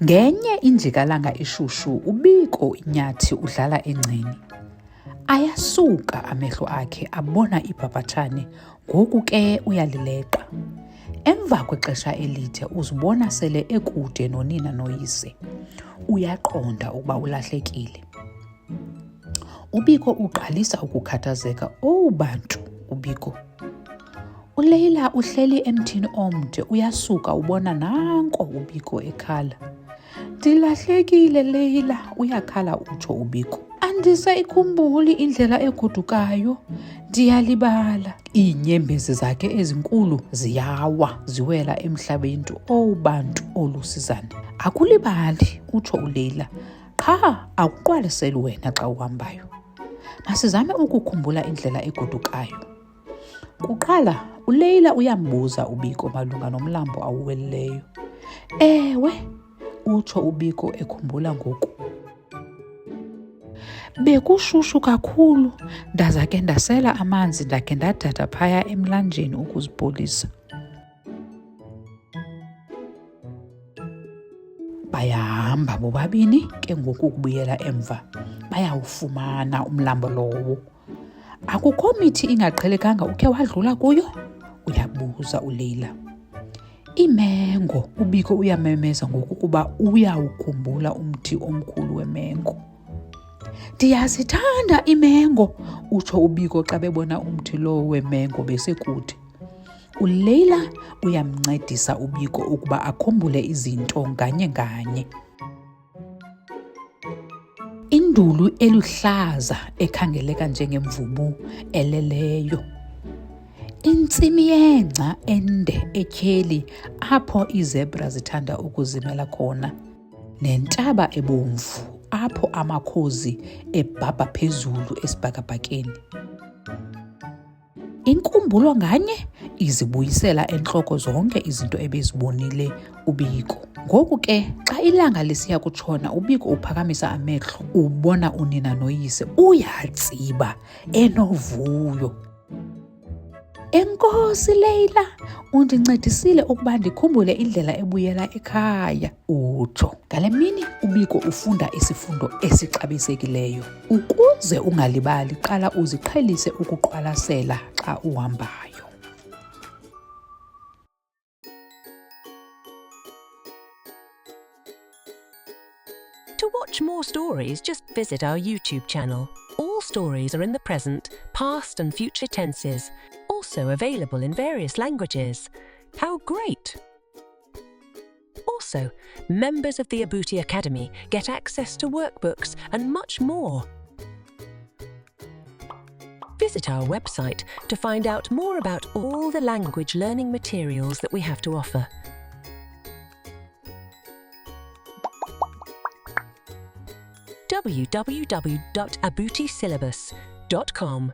Ngenye injikalanga ishushu uBiko inyathi udlala engceni. Ayasuka amehlo akhe abona ibhabhathane, ngoku ke uyalileqa. Emva kwexesha elide uzibona sele ekude nonina noyise. Uyaqonda ukuba ulahlekile. uBiko uqalisa ukukhathazeka. Bantu, uBiko. uLeila uhleli emthini omde, uyasuka ubona nanko uBiko ekhala. Ndilahlekile Leila, uyakhala utsho uBiko. Andisayikhumbuli indlela egodukayo, ndiyalibala. Iinyembezi zakhe ezinkulu ziyawa ziwela emhlabeni. Bantu olusizana. Akulibali, utsho uLeila. Qha akuqwaliseli wena xa uhambayo. Masizame ukukhumbula indlela egodukayo. Kuqala uLeila uyambuza uBiko malunga nomlambo awuwelileyo. Ewe, utsho uBiko ekhumbula ngoku. Bekushushu kakhulu, ndaza ke ndasela amanzi ndakhe ndadatha phaya emlanjeni ukuzipholisa. Bayahamba bobabini ke ngoku ukubuyela emva. Bayawufumana umlambo lowo. Akukho mithi ingaqhelekanga ukhe wadlula kuyo? Uyabuza uLeila. Imengo, uBiko uyamemeza ngokuba uyawukhumbula umthi omkhulu wemengo. Ndiyazithanda imengo, utsho uBiko xa bebona umthi lowo wemengo besekude. uLeila uyamncedisa uBiko ukuba akhumbule izinto nganye nganye. Indulu eluhlaza ekhangeleka njengemvubu eleleyo. Intsimi yengca ende etyheli apho izebra zithanda ukuzimela khona. Nentaba ebomvu apho amakhozi ebhabha phezulu esibhakabhakeni. Inkumbulo nganye izibuyisela entloko zonke izinto ebezibonile uBiko. Ngoku ke xa ilanga lisiya kutshona uBiko uphakamisa amehlo, ubona unina noyise uyatsiba enovuyo. Enkosi Leila, undincedisile ukuba ndikhumbule indlela ebuyela ekhaya, utsho. Ngale mini uBiko ufunda isifundo esixabisekileyo. Ukuze ungalibali, qala uziqhelise ukuqwalasela xa uhambayo. To watch more stories, just visit our YouTube channel. All stories are in the present, past and future tenses, also available in various languages. How great! Also, members of the Abuti Academy get access to workbooks and much more. Visit our website to find out more about all the language learning materials that we have to offer. www.abutisyllabus.com